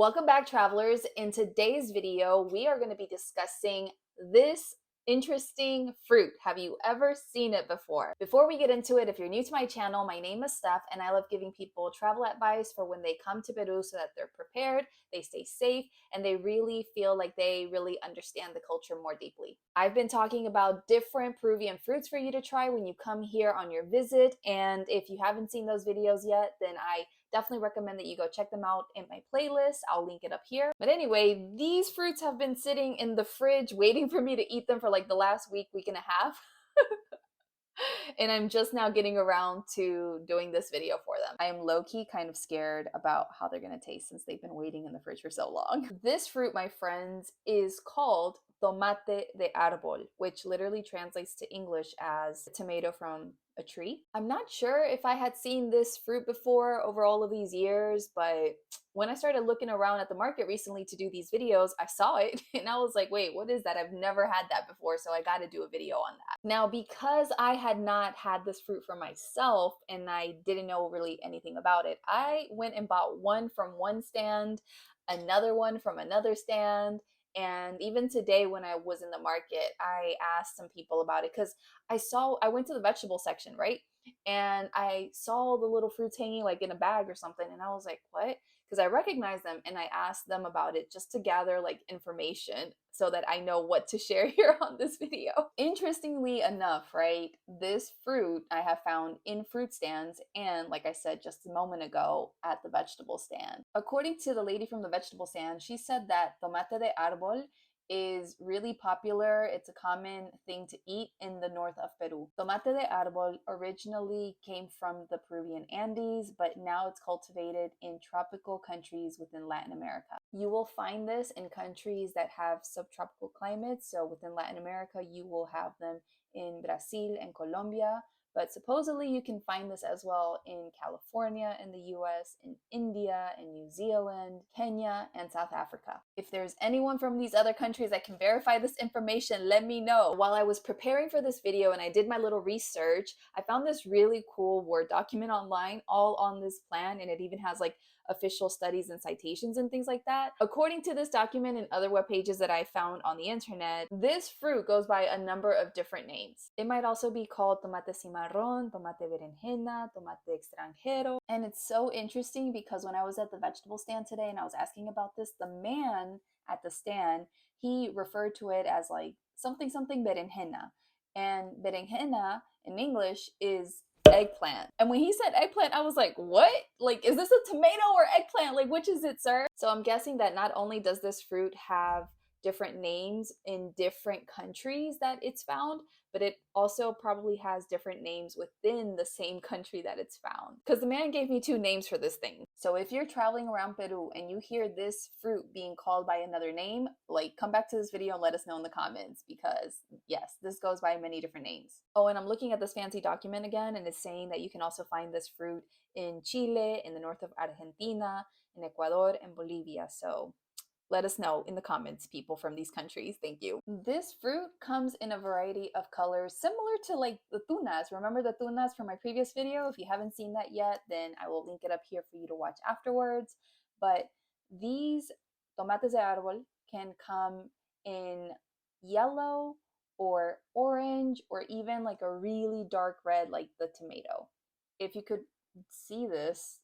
Welcome back, travelers. In today's video, we are going to be discussing this interesting fruit. Have you ever seen it before? Before we get into it, if you're new to my channel, my name is Steph, and I love giving people travel advice for when they come to Peru so that they're prepared, they stay safe, and they really feel like they really understand the culture more deeply. I've been talking about different Peruvian fruits for you to try when you come here on your visit, and if you haven't seen those videos yet, then I definitely recommend that you go check them out in my playlist. I'll link it up here. But anyway, these fruits have been sitting in the fridge waiting for me to eat them for like the last week and a half. And I'm just now getting around to doing this video for them. I am low-key kind of scared about how they're gonna taste since they've been waiting in the fridge for so long. This fruit, my friends, is called Tomate de Árbol, which literally translates to English as tomato from a tree. I'm not sure if I had seen this fruit before over all of these years, but when I started looking around at the market recently to do these videos, I saw it and I was like, wait, what is that? I've never had that before, so I got to do a video on that. Now, because I had not had this fruit for myself and I didn't know really anything about it, I went and bought one from one stand, another one from another stand, and even today when I was in the market, I asked some people about it because I went to the vegetable section, right? And I saw the little fruits hanging like in a bag or something, and I was like, what? Because I recognized them and I asked them about it just to gather like information so that I know what to share here on this video. Interestingly enough, right, this fruit I have found in fruit stands and, like I said just a moment ago, at the vegetable stand. According to the lady from the vegetable stand, she said that tomate de árbol is really popular. It's a common thing to eat in the north of Peru. Tomate de árbol originally came from the Peruvian Andes, but now it's cultivated in tropical countries within Latin America. You will find this in countries that have subtropical climates. So within Latin America, you will have them in Brazil and Colombia. But supposedly you can find this as well in California in the US, in India, in New Zealand, Kenya, and South Africa. If there's anyone from these other countries that can verify this information, let me know. While I was preparing for this video and I did my little research, I found this really cool Word document online all on this plant, and it even has like official studies and citations and things like that. According to this document and other web pages that I found on the internet, this fruit goes by a number of different names. It might also be called tomate cimarrón, tomate berenjena, tomate extranjero. And it's so interesting because when I was at the vegetable stand today and I was asking about this, the man at the stand, he referred to it as like something berenjena. And berenjena in English is eggplant. And when he said eggplant, I was like, what? Like, is this a tomato or eggplant? Like, which is it, sir? So I'm guessing that not only does this fruit have different names in different countries that it's found, but it also probably has different names within the same country that it's found. Because the man gave me two names for this thing. So if you're traveling around Peru and you hear this fruit being called by another name, like, come back to this video and let us know in the comments, because yes, this goes by many different names. Oh, and I'm looking at this fancy document again, and it's saying that you can also find this fruit in Chile, in the north of Argentina, in Ecuador, and Bolivia. So let us know in the comments, people from these countries. Thank you. This fruit comes in a variety of colors, similar to like the tunas. Remember the tunas from my previous video? If you haven't seen that yet, then I will link it up here for you to watch afterwards. But these tomates de árbol can come in yellow or orange or even like a really dark red like the tomato. If you could see this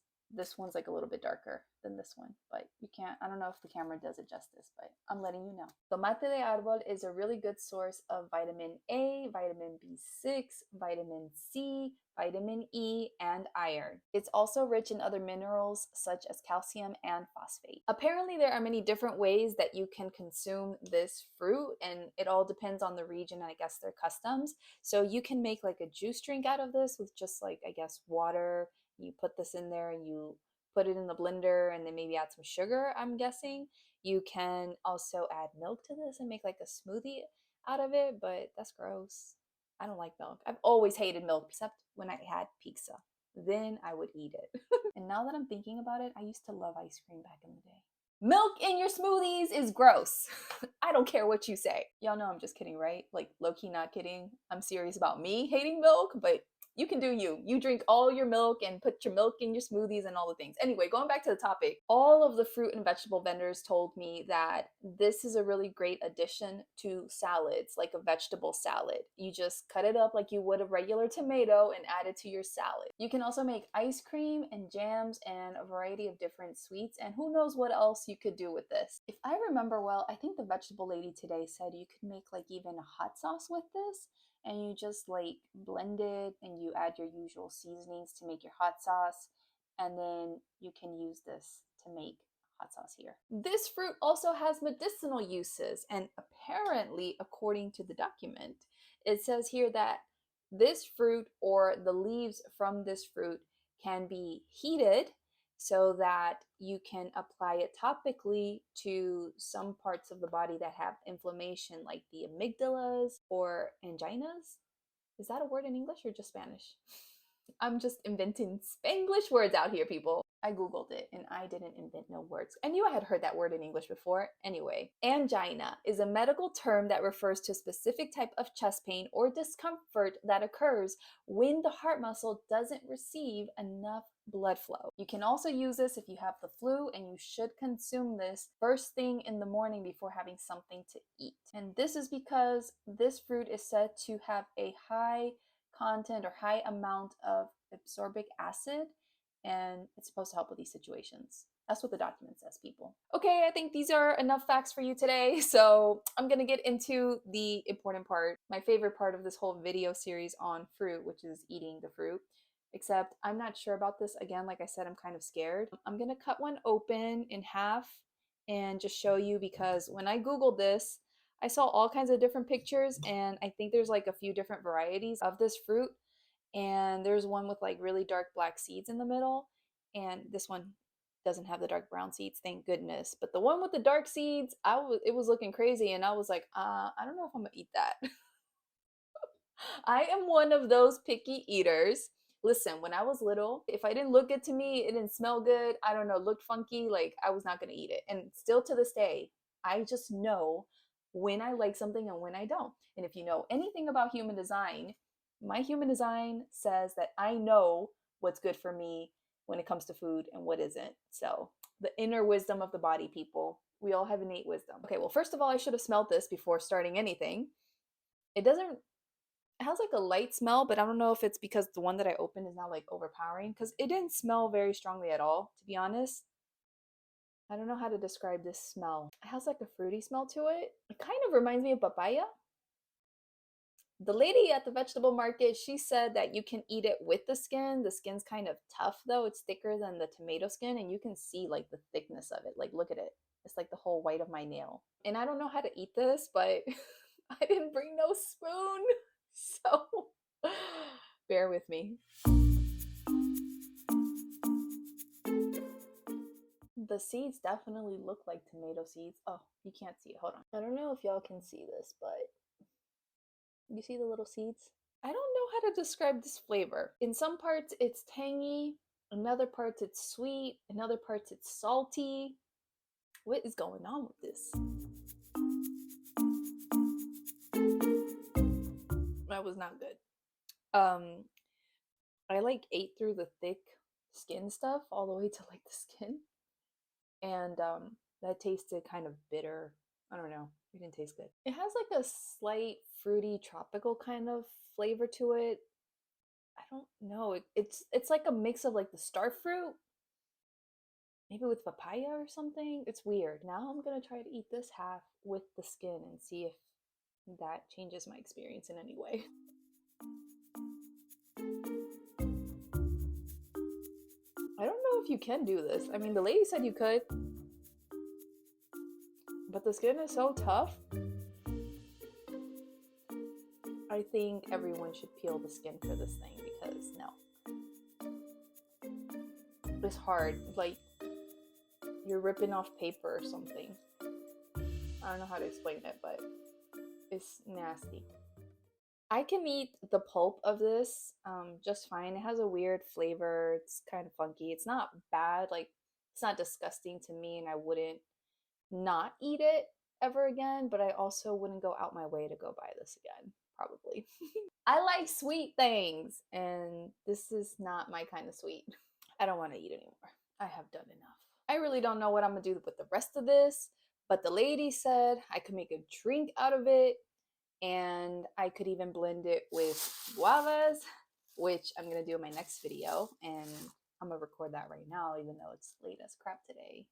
one's like a little bit darker than this one, but you can't, I don't know if the camera does it justice, but I'm letting you know. Tomate de árbol is a really good source of vitamin A, vitamin B6, vitamin C, vitamin E, and iron. It's also rich in other minerals such as calcium and phosphate. Apparently there are many different ways that you can consume this fruit, and it all depends on the region and I guess their customs. So you can make like a juice drink out of this with just like, I guess, water. You put this in there and you put it in the blender and then maybe add some sugar, I'm guessing. You can also add milk to this and make like a smoothie out of it, but that's gross. I don't like milk. I've always hated milk except when I had pizza. Then I would eat it. And now that I'm thinking about it, I used to love ice cream back in the day. Milk in your smoothies is gross. I don't care what you say. Y'all know I'm just kidding, right? Like, low-key not kidding. I'm serious about me hating milk, but You can do you. You drink all your milk and put your milk in your smoothies and all the things. Anyway, going back to the topic, all of the fruit and vegetable vendors told me that this is a really great addition to salads, like a vegetable salad. You just cut it up like you would a regular tomato and add it to your salad. You can also make ice cream and jams and a variety of different sweets, and who knows what else you could do with this. If I remember well, I think the vegetable lady today said you could make like even a hot sauce with this, and you just like blend it and you add your usual seasonings to make your hot sauce, and then you can use this to make hot sauce here. This fruit also has medicinal uses, and apparently, according to the document, it says here that this fruit or the leaves from this fruit can be heated so that you can apply it topically to some parts of the body that have inflammation, like the amygdalas or anginas. Is that a word in English or just Spanish? I'm just inventing Spanglish words out here, people. I Googled it and I didn't invent no words. I knew I had heard that word in English before. Anyway, angina is a medical term that refers to a specific type of chest pain or discomfort that occurs when the heart muscle doesn't receive enough blood flow. You can also use this if you have the flu, and you should consume this first thing in the morning before having something to eat. And this is because this fruit is said to have a high content or high amount of ascorbic acid, and it's supposed to help with these situations. That's what the document says, people. Okay, I think these are enough facts for you today, so I'm gonna get into the important part, my favorite part of this whole video series on fruit, which is eating the fruit. Except I'm not sure about this. Again, like I said, I'm kind of scared. I'm gonna cut one open in half and just show you, because when I Googled this, I saw all kinds of different pictures, and I think there's like a few different varieties of this fruit. And there's one with like really dark black seeds in the middle, and this one doesn't have the dark brown seeds, thank goodness. But the one with the dark seeds, it was looking crazy, and I was like, I don't know if I'm gonna eat that. I am one of those picky eaters. Listen, when I was little, if I didn't look good to me, it didn't smell good, I don't know, looked funky, like I was not gonna eat it. And still to this day, I just know when I like something and when I don't. And if you know anything about human design, my human design says that I know what's good for me when it comes to food and what isn't. So, the inner wisdom of the body, people. We all have innate wisdom. Okay, well, first of all, I should have smelled this before starting anything. It doesn't It has like a light smell, but I don't know if it's because the one that I opened is now like overpowering, because it didn't smell very strongly at all, to be honest. I don't know how to describe this smell. It has like a fruity smell to it. It kind of reminds me of papaya. The lady at the vegetable market, she said that you can eat it with the skin. The skin's kind of tough though. It's thicker than the tomato skin, and you can see like the thickness of it. Like, look at it. It's like the whole white of my nail. And I don't know how to eat this, but I didn't bring no spoon. So bear with me. The seeds definitely look like tomato seeds. Oh, you can't see it. Hold on. I don't know if y'all can see this, but you see the little seeds? I don't know how to describe this flavor. In some parts it's tangy, in other parts it's sweet, in other parts it's salty. What is going on with this? That was not good. I like ate through the thick skin stuff all the way to like the skin, and that tasted kind of bitter. I don't know, it didn't taste good. It has like a slight fruity tropical kind of flavor to it. I don't know, it's like a mix of like the star fruit, maybe with papaya or something. It's weird. Now I'm gonna try to eat this half with the skin and see if that changes my experience in any way. I don't know if you can do this. I mean, the lady said you could, but the skin is so tough. I think everyone should peel the skin for this thing, because no. It's hard. Like you're ripping off paper or something. I don't know how to explain it, but it's nasty. I can eat the pulp of this just fine. It has a weird flavor. It's kind of funky. It's not bad. Like, it's not disgusting to me, and I wouldn't not eat it ever again, but I also wouldn't go out my way to go buy this again. probably. I like sweet things, and this is not my kind of sweet. I don't want to eat anymore. I have done enough. I really don't know what I'm gonna do with the rest of this, but the lady said I could make a drink out of it, and I could even blend it with guavas, which I'm gonna do in my next video, and I'm gonna record that right now, even though it's late as crap today.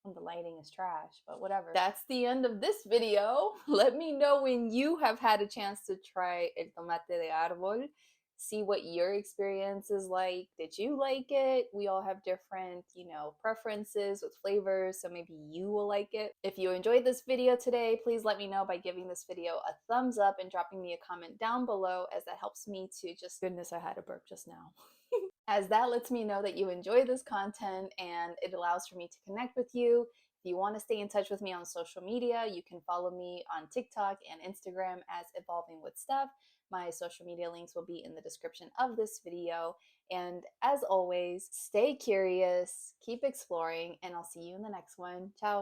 And the lighting is trash, but whatever. That's the end of this video. Let me know when you have had a chance to try el tomate de árbol. See what your experience is like. Did you like it? We all have different, preferences with flavors, so maybe you will like it. If you enjoyed this video today, please let me know by giving this video a thumbs up and dropping me a comment down below, as that helps me to just, goodness, I had a burp just now. As that lets me know that you enjoy this content, and it allows for me to connect with you. If you want to stay in touch with me on social media, you can follow me on TikTok and Instagram as Evolving with Stef. My social media links will be in the description of this video. And as always, stay curious, keep exploring, and I'll see you in the next one. Ciao.